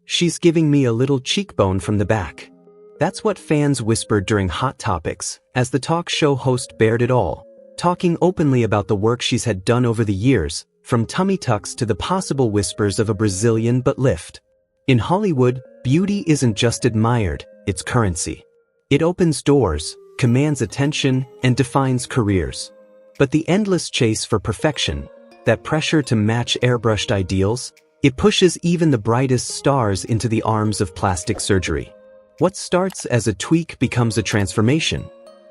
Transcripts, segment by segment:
"She's giving me a little cheekbone from the back." That's what fans whispered during Hot Topics, as the talk show host bared it all, talking openly about the work she's had done over the years, from tummy tucks to the possible whispers of a Brazilian butt lift. In Hollywood, beauty isn't just admired, it's currency. It opens doors, commands attention, and defines careers. But the endless chase for perfection, that pressure to match airbrushed ideals, it pushes even the brightest stars into the arms of plastic surgery. What starts as a tweak becomes a transformation.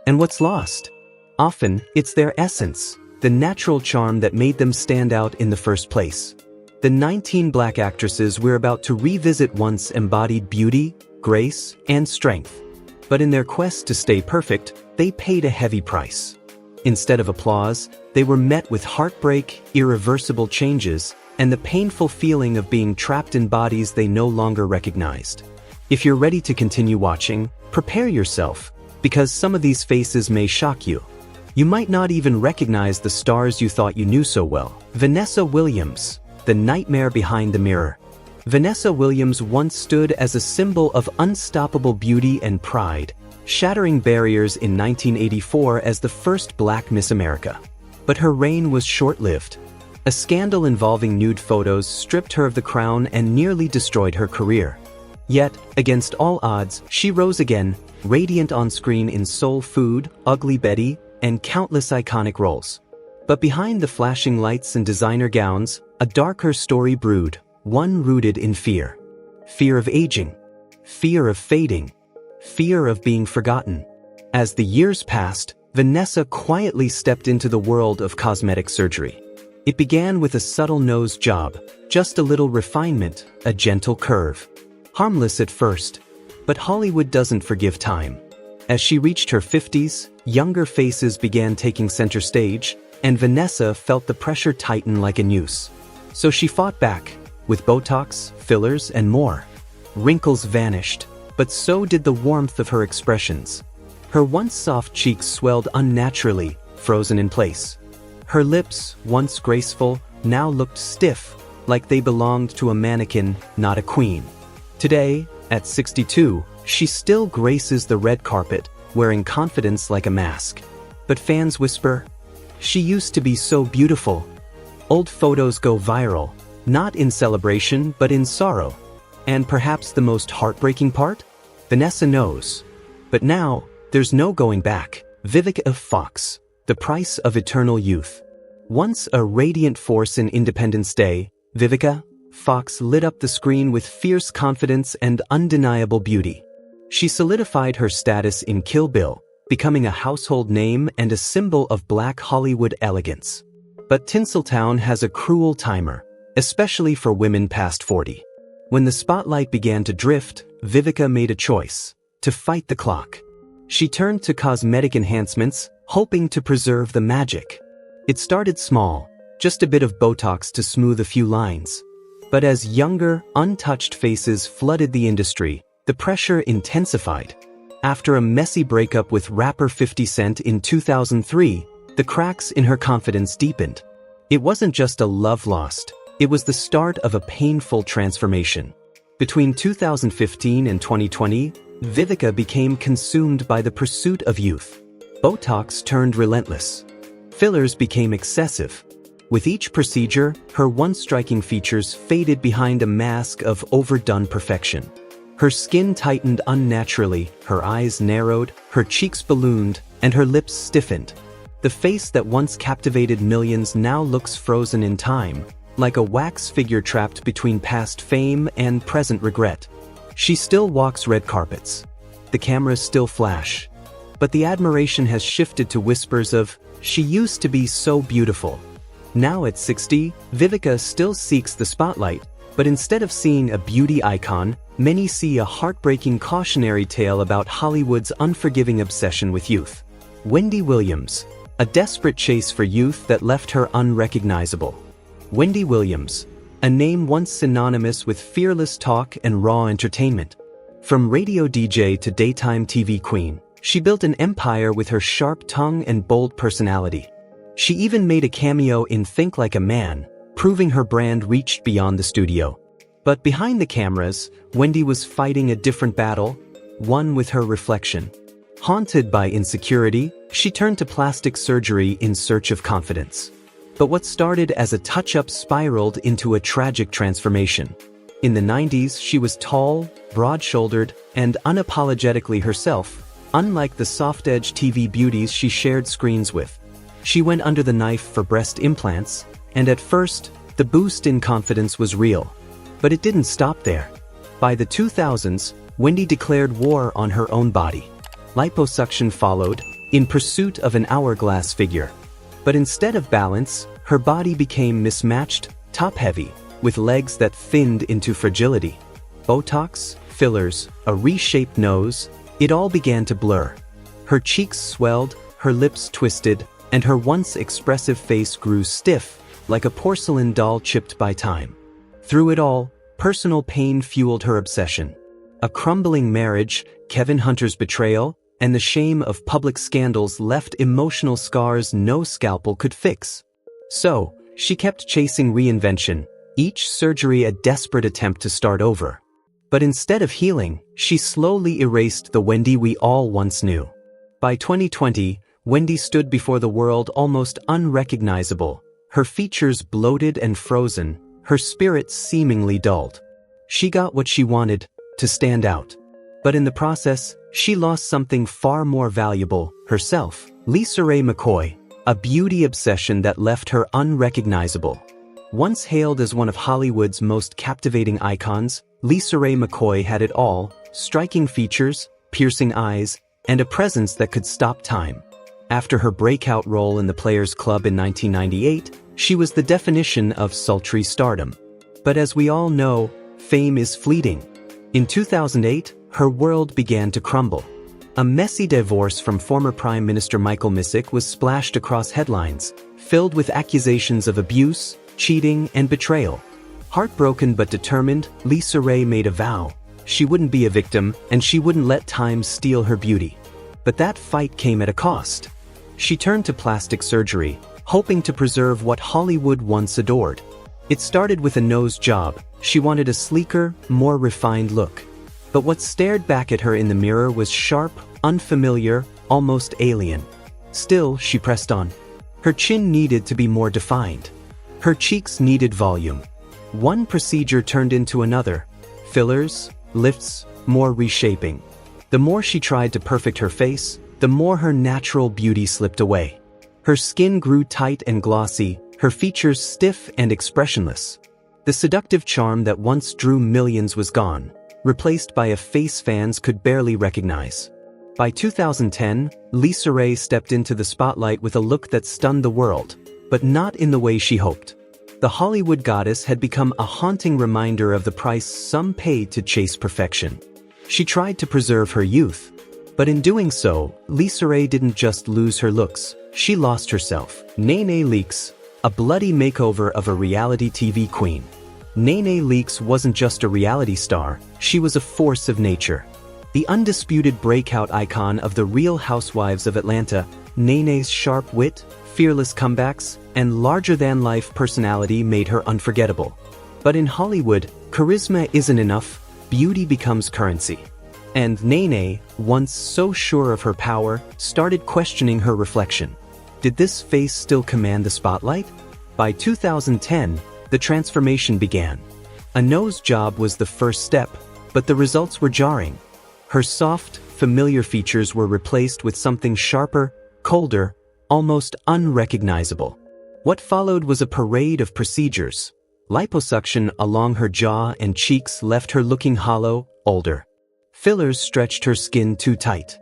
And what's lost? Often, it's their essence, the natural charm that made them stand out in the first place. The 19 black actresses we're about to revisit once embodied beauty, grace, and strength. But in their quest to stay perfect, they paid a heavy price. Instead of applause, they were met with heartbreak, irreversible changes, and the painful feeling of being trapped in bodies they no longer recognized. If you're ready to continue watching, prepare yourself, because some of these faces may shock you. You might not even recognize the stars you thought you knew so well. Vanessa Williams, the nightmare behind the mirror. Vanessa Williams once stood as a symbol of unstoppable beauty and pride, shattering barriers in 1984 as the first Black Miss America. But her reign was short-lived. A scandal involving nude photos stripped her of the crown and nearly destroyed her career. Yet, against all odds, she rose again, radiant on screen in Soul Food, Ugly Betty, and countless iconic roles. But behind the flashing lights and designer gowns, a darker story brewed, one rooted in fear. Fear of aging. Fear of fading. Fear of being forgotten. As the years passed, Vanessa quietly stepped into the world of cosmetic surgery. It began with a subtle nose job, just a little refinement, a gentle curve. Harmless at first, but Hollywood doesn't forgive time. As she reached her 50s, younger faces began taking center stage, and Vanessa felt the pressure tighten like a noose. So she fought back, with Botox, fillers, and more. Wrinkles vanished, but so did the warmth of her expressions. Her once soft cheeks swelled unnaturally, frozen in place. Her lips, once graceful, now looked stiff, like they belonged to a mannequin, not a queen. Today, at 62, she still graces the red carpet, wearing confidence like a mask. But fans whisper, "She used to be so beautiful." Old photos go viral, not in celebration but in sorrow. And perhaps the most heartbreaking part? Vanessa knows. But now, there's no going back. Vivica of Fox, the price of eternal youth. Once a radiant force in Independence Day, Vivica, Fox lit up the screen with fierce confidence and undeniable beauty. She solidified her status in Kill Bill, becoming a household name and a symbol of Black Hollywood elegance. But Tinseltown has a cruel timer, especially for women past 40. When the spotlight began to drift, Vivica made a choice: to fight the clock. She turned to cosmetic enhancements, hoping to preserve the magic. It started small, just a bit of Botox to smooth a few lines. But as younger, untouched faces flooded the industry, the pressure intensified. After a messy breakup with rapper 50 Cent in 2003, the cracks in her confidence deepened. It wasn't just a love lost, it was the start of a painful transformation. Between 2015 and 2020, Vivica became consumed by the pursuit of youth. Botox turned relentless. Fillers became excessive. With each procedure, her once striking features faded behind a mask of overdone perfection. Her skin tightened unnaturally, her eyes narrowed, her cheeks ballooned, and her lips stiffened. The face that once captivated millions now looks frozen in time, like a wax figure trapped between past fame and present regret. She still walks red carpets. The cameras still flash. But the admiration has shifted to whispers of, "She used to be so beautiful." Now at 60, Vivica still seeks the spotlight, but instead of seeing a beauty icon, many see a heartbreaking cautionary tale about Hollywood's unforgiving obsession with youth. Wendy Williams, a desperate chase for youth that left her unrecognizable. Wendy Williams, a name once synonymous with fearless talk and raw entertainment. From radio DJ to daytime TV queen, she built an empire with her sharp tongue and bold personality. She even made a cameo in Think Like a Man, proving her brand reached beyond the studio. But behind the cameras, Wendy was fighting a different battle, one with her reflection. Haunted by insecurity, she turned to plastic surgery in search of confidence. But what started as a touch-up spiraled into a tragic transformation. In the 90s, she was tall, broad-shouldered, and unapologetically herself, unlike the soft-edge TV beauties she shared screens with. She went under the knife for breast implants, and at first, the boost in confidence was real. But it didn't stop there. By the 2000s, Wendy declared war on her own body. Liposuction followed, in pursuit of an hourglass figure. But instead of balance, her body became mismatched, top-heavy, with legs that thinned into fragility. Botox, fillers, a reshaped nose, it all began to blur. Her cheeks swelled, her lips twisted, and her once expressive face grew stiff, like a porcelain doll chipped by time. Through it all, personal pain fueled her obsession. A crumbling marriage, Kevin Hunter's betrayal, and the shame of public scandals left emotional scars no scalpel could fix. So, she kept chasing reinvention, each surgery a desperate attempt to start over. But instead of healing, she slowly erased the Wendy we all once knew. By 2020, Wendy stood before the world almost unrecognizable, her features bloated and frozen, her spirit seemingly dulled. She got what she wanted, to stand out. But in the process, she lost something far more valuable, herself. Ray McCoy, a beauty obsession that left her unrecognizable. Once hailed as one of Hollywood's most captivating icons, Ray McCoy had it all: striking features, piercing eyes, and a presence that could stop time. After her breakout role in The Players Club in 1998, she was the definition of sultry stardom. But as we all know, fame is fleeting. In 2008, her world began to crumble. A messy divorce from former Prime Minister Michael Missick was splashed across headlines, filled with accusations of abuse, cheating, and betrayal. Heartbroken but determined, Ray made a vow. She wouldn't be a victim, and she wouldn't let time steal her beauty. But that fight came at a cost. She turned to plastic surgery, hoping to preserve what Hollywood once adored. It started with a nose job. She wanted a sleeker, more refined look. But what stared back at her in the mirror was sharp, unfamiliar, almost alien. Still, she pressed on. Her chin needed to be more defined. Her cheeks needed volume. One procedure turned into another. Fillers, lifts, more reshaping. The more she tried to perfect her face, the more her natural beauty slipped away. Her skin grew tight and glossy, her features stiff and expressionless. The seductive charm that once drew millions was gone, replaced by a face fans could barely recognize. By 2010, Ray stepped into the spotlight with a look that stunned the world, but not in the way she hoped. The Hollywood goddess had become a haunting reminder of the price some paid to chase perfection. She tried to preserve her youth, but in doing so, Ray didn't just lose her looks, she lost herself. Nene Leakes, a bloody makeover of a reality TV queen. Nene Leakes wasn't just a reality star, she was a force of nature. The undisputed breakout icon of the Real Housewives of Atlanta, Nene's sharp wit, fearless comebacks, and larger-than-life personality made her unforgettable. But in Hollywood, charisma isn't enough, beauty becomes currency. And Nene, once so sure of her power, started questioning her reflection. Did this face still command the spotlight? By 2010, the transformation began. A nose job was the first step, but the results were jarring. Her soft, familiar features were replaced with something sharper, colder, almost unrecognizable. What followed was a parade of procedures. Liposuction along her jaw and cheeks left her looking hollow, older. Fillers stretched her skin too tight.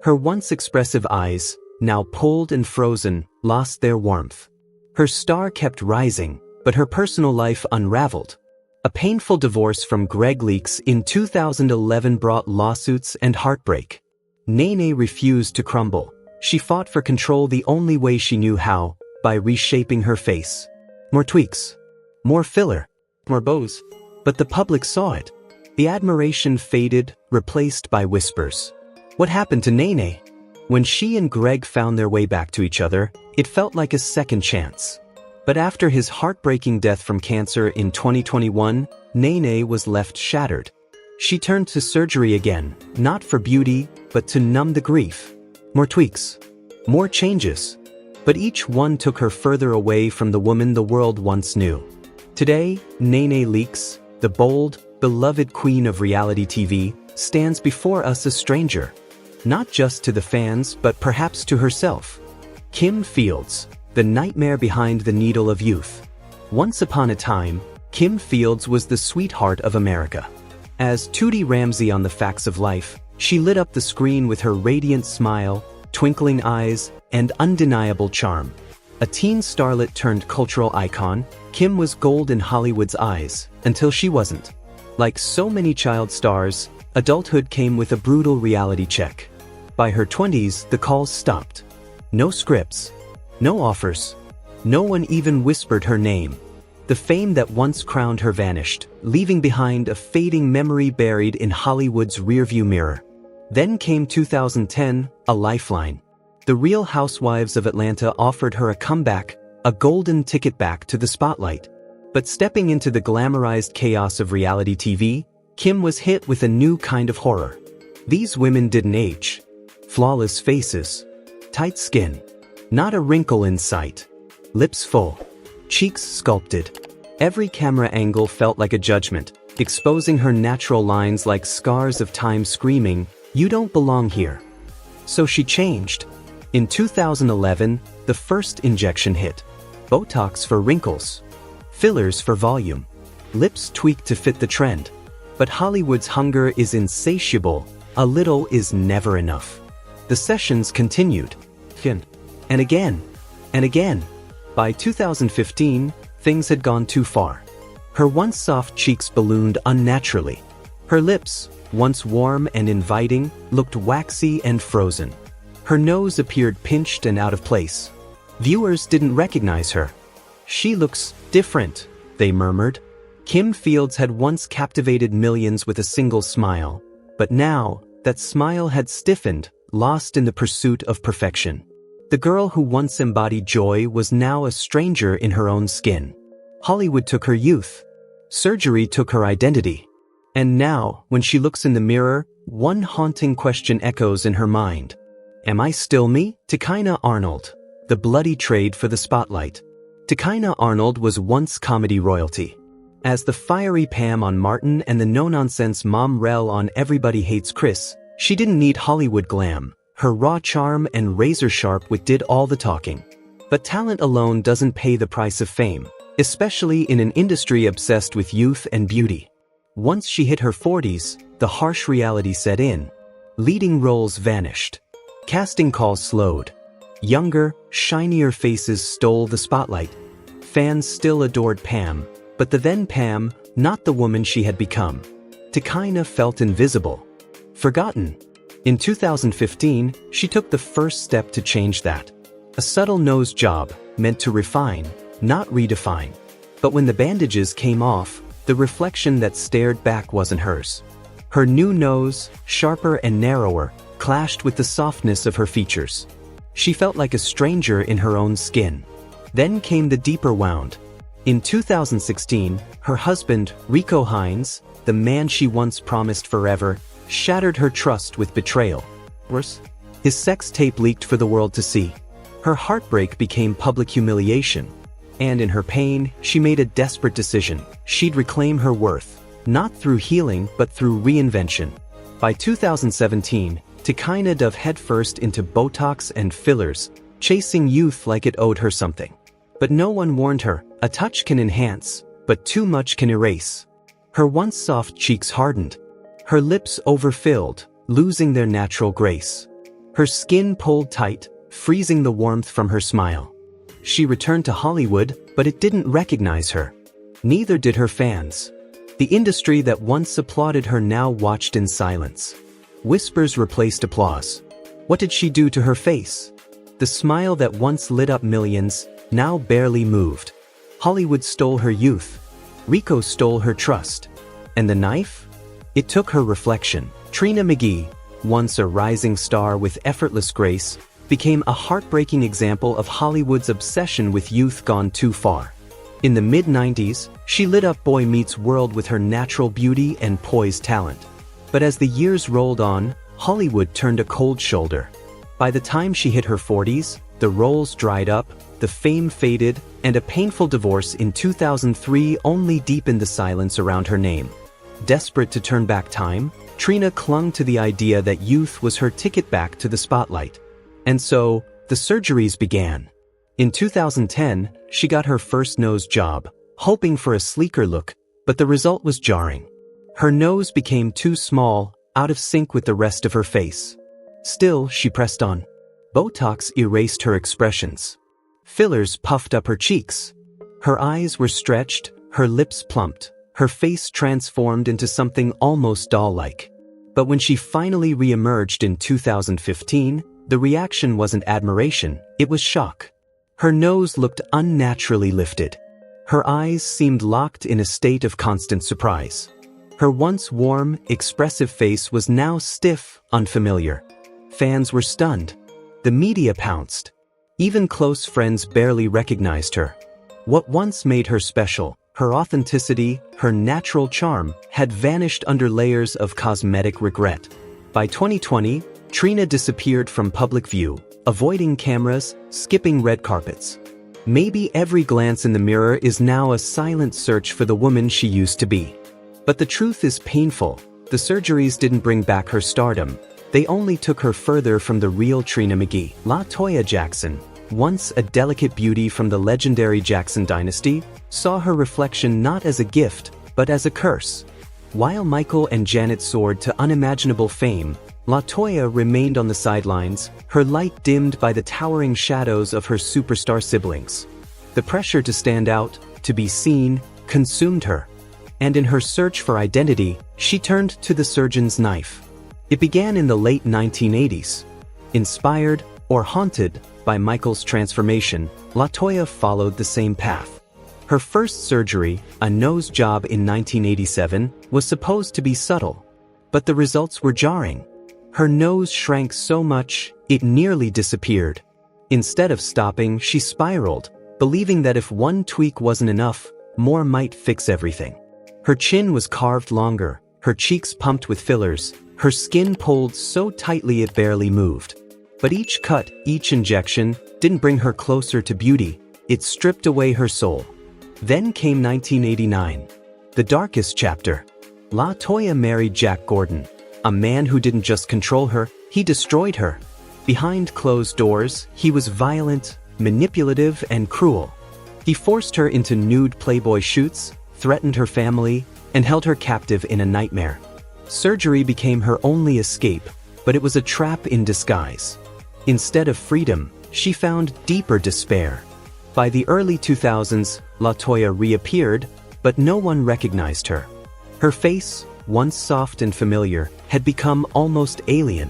Her once expressive eyes, now pulled and frozen, lost their warmth. Her star kept rising, but her personal life unraveled. A painful divorce from Greg Leakes in 2011 brought lawsuits and heartbreak. Nene refused to crumble. She fought for control the only way she knew how, by reshaping her face. More tweaks. More filler. More bows. But the public saw it. The admiration faded, replaced by whispers. What happened to Nene? When she and Greg found their way back to each other, it felt like a second chance. But after his heartbreaking death from cancer in 2021, Nene was left shattered. She turned to surgery again, not for beauty, but to numb the grief. More tweaks. More changes. But each one took her further away from the woman the world once knew. Today, Nene Leakes, the bold, beloved queen of reality TV, stands before us a stranger. Not just to the fans, but perhaps to herself. Kim Fields, the nightmare behind the needle of youth. Once upon a time, Kim Fields was the sweetheart of America. As Tootie Ramsey on The Facts of Life, she lit up the screen with her radiant smile, twinkling eyes, and undeniable charm. A teen starlet turned cultural icon, Kim was gold in Hollywood's eyes, until she wasn't. Like so many child stars, adulthood came with a brutal reality check. By her 20s, the calls stopped. No scripts. No offers. No one even whispered her name. The fame that once crowned her vanished, leaving behind a fading memory buried in Hollywood's rearview mirror. Then came 2010, a lifeline. The Real Housewives of Atlanta offered her a comeback, a golden ticket back to the spotlight. But stepping into the glamorized chaos of reality TV, Kim was hit with a new kind of horror. These women didn't age. Flawless faces. Tight skin. Not a wrinkle in sight. Lips full. Cheeks sculpted. Every camera angle felt like a judgment, exposing her natural lines like scars of time screaming, "You don't belong here." So she changed. In 2011, the first injection hit. Botox for wrinkles. Fillers for volume. Lips tweaked to fit the trend. But Hollywood's hunger is insatiable. A little is never enough. The sessions continued. Again. And again. And again. By 2015, things had gone too far. Her once soft cheeks ballooned unnaturally. Her lips, once warm and inviting, looked waxy and frozen. Her nose appeared pinched and out of place. Viewers didn't recognize her. "She looks different," they murmured. Kim Fields had once captivated millions with a single smile. But now, that smile had stiffened, lost in the pursuit of perfection. The girl who once embodied joy was now a stranger in her own skin. Hollywood took her youth. Surgery took her identity. And now, when she looks in the mirror, one haunting question echoes in her mind. Am I still me? Takaina Arnold. The bloody trade for the spotlight. Takaina Arnold was once comedy royalty. As the fiery Pam on Martin and the no-nonsense Mom Rel on Everybody Hates Chris, she didn't need Hollywood glam. Her raw charm and razor-sharp wit did all the talking. But talent alone doesn't pay the price of fame, especially in an industry obsessed with youth and beauty. Once she hit her 40s, the harsh reality set in. Leading roles vanished. Casting calls slowed. Younger, shinier faces stole the spotlight. Fans still adored Pam, but the then Pam, not the woman she had become. Takaina felt invisible. Forgotten. In 2015, she took the first step to change that. A subtle nose job, meant to refine, not redefine. But when the bandages came off, the reflection that stared back wasn't hers. Her new nose, sharper and narrower, clashed with the softness of her features. She felt like a stranger in her own skin. Then came the deeper wound. In 2016, her husband, Rico Hines, the man she once promised forever, shattered her trust with betrayal. Worse, his sex tape leaked for the world to see. Her heartbreak became public humiliation. And in her pain, she made a desperate decision. She'd reclaim her worth, not through healing but through reinvention. By 2017, Takaina dove headfirst into Botox and fillers, chasing youth like it owed her something. But no one warned her, a touch can enhance, but too much can erase. Her once soft cheeks hardened. Her lips overfilled, losing their natural grace. Her skin pulled tight, freezing the warmth from her smile. She returned to Hollywood, but it didn't recognize her. Neither did her fans. The industry that once applauded her now watched in silence. Whispers replaced applause. What did she do to her face? The smile that once lit up millions, now barely moved. Hollywood stole her youth. Rico stole her trust. And the knife? It took her reflection. Trina McGee, once a rising star with effortless grace, became a heartbreaking example of Hollywood's obsession with youth gone too far. In the mid-90s, she lit up Boy Meets World with her natural beauty and poised talent. But as the years rolled on, Hollywood turned a cold shoulder. By the time she hit her 40s, the roles dried up, the fame faded, and a painful divorce in 2003 only deepened the silence around her name. Desperate to turn back time, Trina clung to the idea that youth was her ticket back to the spotlight. And so, the surgeries began. In 2010, she got her first nose job, hoping for a sleeker look, but the result was jarring. Her nose became too small, out of sync with the rest of her face. Still, she pressed on. Botox erased her expressions. Fillers puffed up her cheeks. Her eyes were stretched, her lips plumped, her face transformed into something almost doll-like. But when she finally re-emerged in 2015, the reaction wasn't admiration, it was shock. Her nose looked unnaturally lifted. Her eyes seemed locked in a state of constant surprise. Her once warm, expressive face was now stiff, unfamiliar. Fans were stunned. The media pounced. Even close friends barely recognized her. What once made her special, her authenticity, her natural charm, had vanished under layers of cosmetic regret. By 2020, Trina disappeared from public view, avoiding cameras, skipping red carpets. Maybe every glance in the mirror is now a silent search for the woman she used to be. But the truth is painful. The surgeries didn't bring back her stardom. They only took her further from the real Trina McGee. Latoya Jackson, once a delicate beauty from the legendary Jackson dynasty, saw her reflection not as a gift, but as a curse. While Michael and Janet soared to unimaginable fame, Latoya remained on the sidelines, her light dimmed by the towering shadows of her superstar siblings. The pressure to stand out, to be seen, consumed her. And in her search for identity, she turned to the surgeon's knife. It began in the late 1980s. Inspired, or haunted, by Michael's transformation, Latoya followed the same path. Her first surgery, a nose job in 1987, was supposed to be subtle. But the results were jarring. Her nose shrank so much, it nearly disappeared. Instead of stopping, she spiraled, believing that if one tweak wasn't enough, more might fix everything. Her chin was carved longer, her cheeks pumped with fillers, her skin pulled so tightly it barely moved. But each cut, each injection, didn't bring her closer to beauty, it stripped away her soul. Then came 1989. The darkest chapter. Latoya married Jack Gordon, a man who didn't just control her, he destroyed her. Behind closed doors, he was violent, manipulative, and cruel. He forced her into nude Playboy shoots, threatened her family, and held her captive in a nightmare. Surgery became her only escape, but it was a trap in disguise. Instead of freedom, she found deeper despair. By the early 2000s, Latoya reappeared, but no one recognized her. Her face, once soft and familiar, had become almost alien.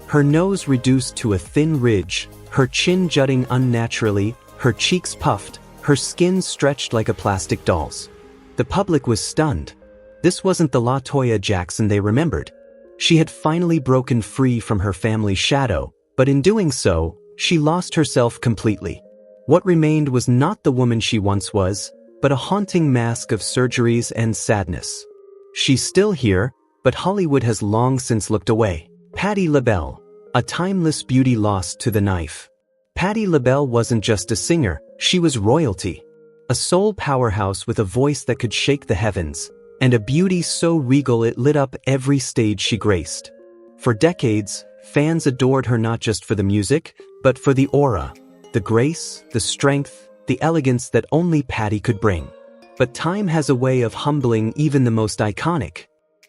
Her nose reduced to a thin ridge, her chin jutting unnaturally, her cheeks puffed, her skin stretched like a plastic doll's. The public was stunned. This wasn't the Latoya Jackson they remembered. She had finally broken free from her family's shadow, but in doing so, she lost herself completely. What remained was not the woman she once was, but a haunting mask of surgeries and sadness. She's still here, but Hollywood has long since looked away. Patti LaBelle, a timeless beauty lost to the knife. Patti LaBelle wasn't just a singer, she was royalty. A soul powerhouse with a voice that could shake the heavens, and a beauty so regal it lit up every stage she graced. For decades, fans adored her not just for the music, but for the aura, the grace, the strength, the elegance that only Patti could bring. But time has a way of humbling even the most iconic.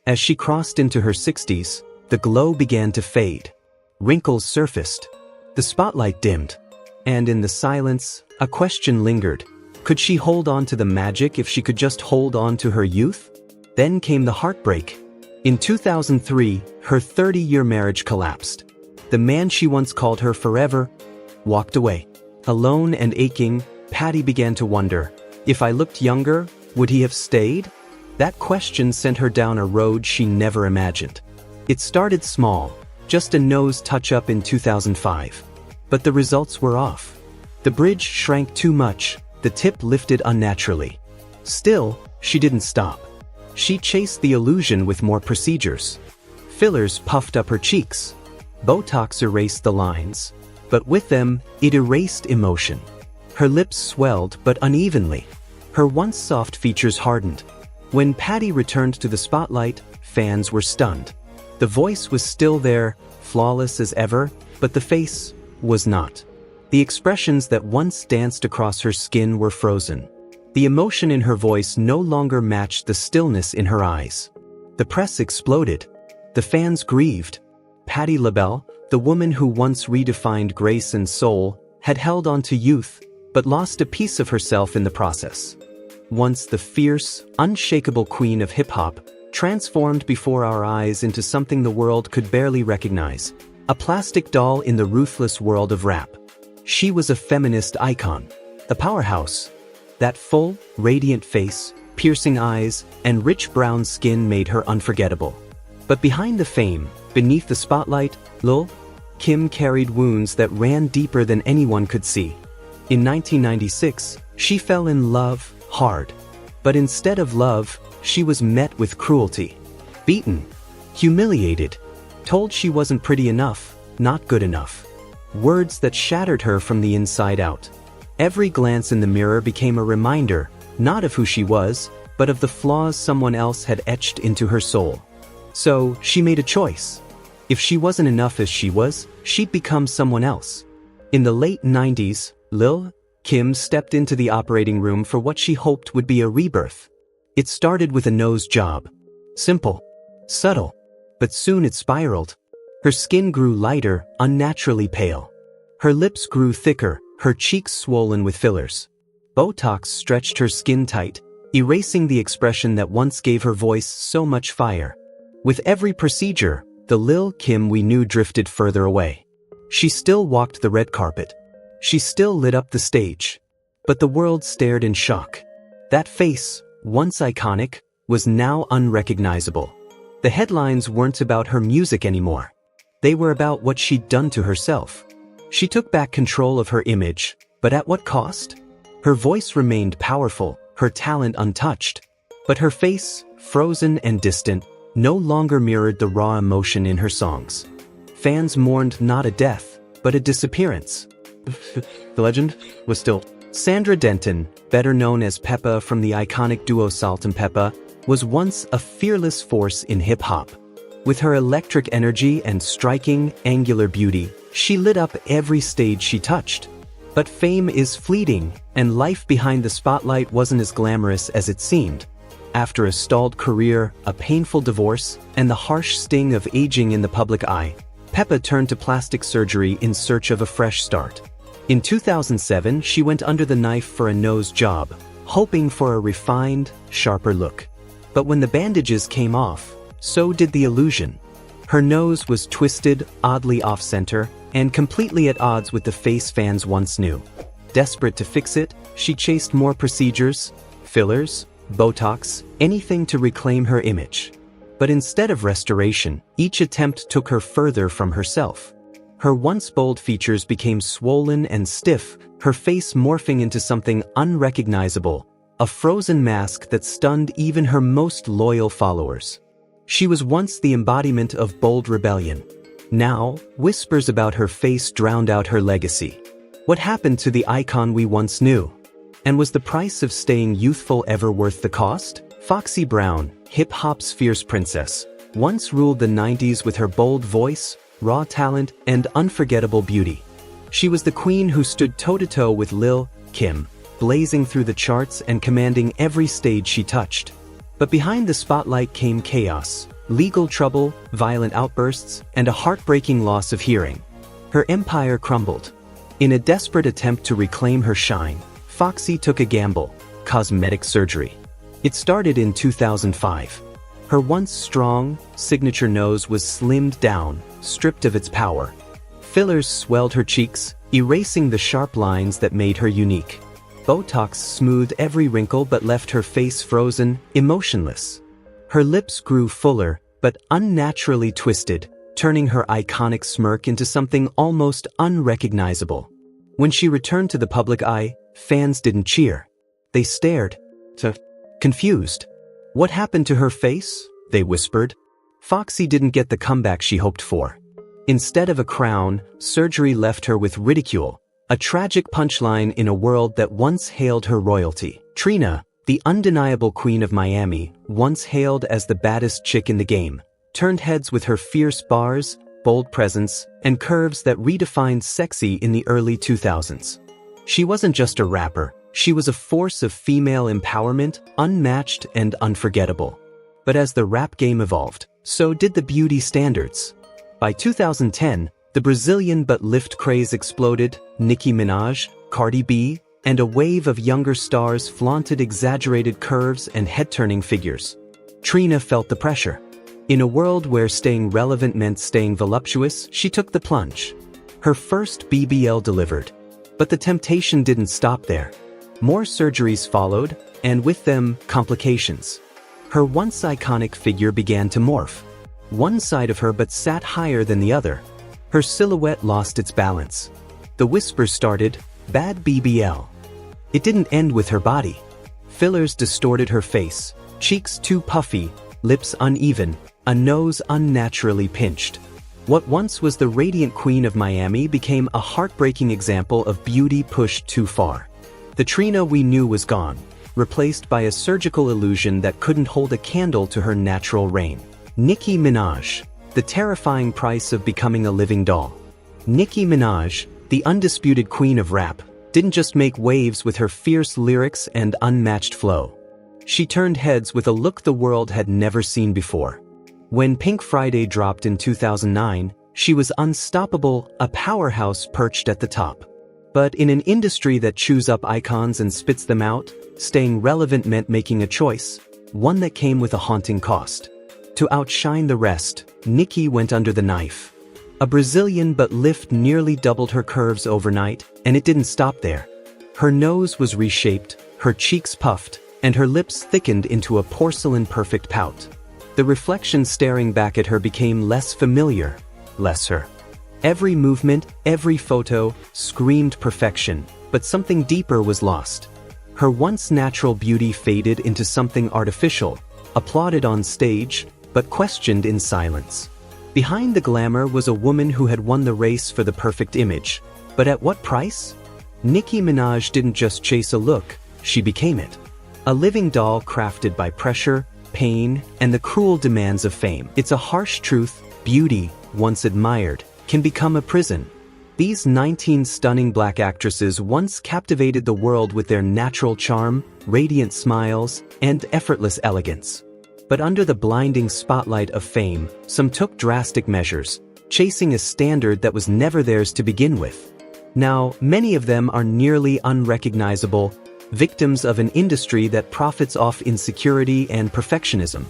As she crossed into her 60s, the glow began to fade. Wrinkles surfaced. The spotlight dimmed. And in the silence, a question lingered. Could she hold on to the magic if she could just hold on to her youth? Then came the heartbreak. In 2003, her 30-year marriage collapsed. The man she once called her forever walked away. Alone and aching, Patti began to wonder, if I looked younger, would he have stayed? That question sent her down a road she never imagined. It started small, just a nose touch-up in 2005. But the results were off. The bridge shrank too much, the tip lifted unnaturally. Still, she didn't stop. She chased the illusion with more procedures. Fillers puffed up her cheeks. Botox erased the lines. But with them, it erased emotion. Her lips swelled but unevenly. Her once soft features hardened. When Patty returned to the spotlight, fans were stunned. The voice was still there, flawless as ever, but the face was not. The expressions that once danced across her skin were frozen. The emotion in her voice no longer matched the stillness in her eyes. The press exploded. The fans grieved. Patti LaBelle, the woman who once redefined grace and soul, had held on to youth, but lost a piece of herself in the process. Once the fierce, unshakable queen of hip-hop, transformed before our eyes into something the world could barely recognize, a plastic doll in the ruthless world of rap. She was a feminist icon, a powerhouse. That full, radiant face, piercing eyes, and rich brown skin made her unforgettable. But behind the fame, beneath the spotlight, Lil Kim carried wounds that ran deeper than anyone could see. In 1996, she fell in love hard. But instead of love, she was met with cruelty. Beaten, humiliated, told she wasn't pretty enough, not good enough. Words that shattered her from the inside out. Every glance in the mirror became a reminder, not of who she was, but of the flaws someone else had etched into her soul. So, she made a choice. If she wasn't enough as she was, she'd become someone else. In the late 90s, Lil Kim stepped into the operating room for what she hoped would be a rebirth. It started with a nose job. Simple, subtle, but soon it spiraled. Her skin grew lighter, unnaturally pale. Her lips grew thicker, her cheeks swollen with fillers. Botox stretched her skin tight, erasing the expression that once gave her voice so much fire. With every procedure, the Lil Kim we knew drifted further away. She still walked the red carpet. She still lit up the stage. But the world stared in shock. That face, once iconic, was now unrecognizable. The headlines weren't about her music anymore. They were about what she'd done to herself. She took back control of her image, but at what cost? Her voice remained powerful, her talent untouched. But her face, frozen and distant, no longer mirrored the raw emotion in her songs. Fans mourned not a death, but a disappearance. The legend was still. Sandra Denton, better known as Peppa from the iconic duo Salt and Peppa, was once a fearless force in hip-hop. With her electric energy and striking, angular beauty, she lit up every stage she touched. But fame is fleeting, and life behind the spotlight wasn't as glamorous as it seemed. After a stalled career, a painful divorce, and the harsh sting of aging in the public eye, Peppa turned to plastic surgery in search of a fresh start. In 2007, she went under the knife for a nose job, hoping for a refined, sharper look. But when the bandages came off, so did the illusion. Her nose was twisted, oddly off-center, and completely at odds with the face fans once knew. Desperate to fix it, she chased more procedures, fillers, Botox, anything to reclaim her image. But instead of restoration, each attempt took her further from herself. Her once bold features became swollen and stiff, her face morphing into something unrecognizable, a frozen mask that stunned even her most loyal followers. She was once the embodiment of bold rebellion. Now, whispers about her face drowned out her legacy. What happened to the icon we once knew? And was the price of staying youthful ever worth the cost? Foxy Brown, hip-hop's fierce princess, once ruled the 90s with her bold voice, raw talent, and unforgettable beauty. She was the queen who stood toe-to-toe with Lil Kim, blazing through the charts and commanding every stage she touched. But behind the spotlight came chaos, legal trouble, violent outbursts, and a heartbreaking loss of hearing. Her empire crumbled. In a desperate attempt to reclaim her shine, Foxy took a gamble: cosmetic surgery. It started in 2005. Her once strong, signature nose was slimmed down, stripped of its power. Fillers swelled her cheeks, erasing the sharp lines that made her unique. Botox smoothed every wrinkle but left her face frozen, emotionless. Her lips grew fuller, but unnaturally twisted, turning her iconic smirk into something almost unrecognizable. When she returned to the public eye, fans didn't cheer. They stared, confused. What happened to her face? They whispered. Foxy didn't get the comeback she hoped for. Instead of a crown, surgery left her with ridicule, a tragic punchline in a world that once hailed her royalty. Trina, the undeniable queen of Miami, once hailed as the baddest chick in the game, turned heads with her fierce bars, bold presence, and curves that redefined sexy in the early 2000s. She wasn't just a rapper, she was a force of female empowerment, unmatched and unforgettable. But as the rap game evolved, so did the beauty standards. By 2010, the Brazilian butt lift craze exploded. Nicki Minaj, Cardi B, and a wave of younger stars flaunted exaggerated curves and head-turning figures. Trina felt the pressure. In a world where staying relevant meant staying voluptuous, she took the plunge. Her first BBL delivered. But the temptation didn't stop there. More surgeries followed, and with them, complications. Her once iconic figure began to morph. One side of her but sat higher than the other. Her silhouette lost its balance. The whispers started, "Bad BBL." It didn't end with her body. Fillers distorted her face, cheeks too puffy, lips uneven, a nose unnaturally pinched. What once was the radiant queen of Miami became a heartbreaking example of beauty pushed too far. The Trina we knew was gone, replaced by a surgical illusion that couldn't hold a candle to her natural reign. Nicki Minaj, the terrifying price of becoming a living doll. Nicki Minaj, the undisputed queen of rap, didn't just make waves with her fierce lyrics and unmatched flow. She turned heads with a look the world had never seen before. When Pink Friday dropped in 2009, she was unstoppable, a powerhouse perched at the top. But in an industry that chews up icons and spits them out, staying relevant meant making a choice, one that came with a haunting cost. To outshine the rest, Nicki went under the knife. A Brazilian butt lift nearly doubled her curves overnight, and it didn't stop there. Her nose was reshaped, her cheeks puffed, and her lips thickened into a porcelain-perfect pout. The reflection staring back at her became less familiar, less her. Every movement, every photo, screamed perfection, but something deeper was lost. Her once natural beauty faded into something artificial, applauded on stage, but questioned in silence. Behind the glamour was a woman who had won the race for the perfect image. But at what price? Nicki Minaj didn't just chase a look, she became it. A living doll crafted by pressure, pain, and the cruel demands of fame. It's a harsh truth: beauty, once admired, can become a prison. These 19 stunning black actresses once captivated the world with their natural charm, radiant smiles, and effortless elegance. But under the blinding spotlight of fame, some took drastic measures, chasing a standard that was never theirs to begin with. Now, many of them are nearly unrecognizable, victims of an industry that profits off insecurity and perfectionism.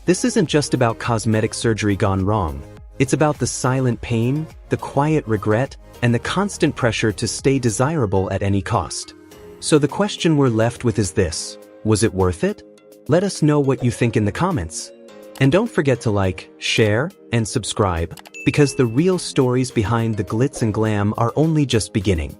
This isn't just about cosmetic surgery gone wrong. It's about the silent pain, the quiet regret, and the constant pressure to stay desirable at any cost. So the question we're left with is this: was it worth it? Let us know what you think in the comments. And don't forget to like, share, and subscribe, because the real stories behind the glitz and glam are only just beginning.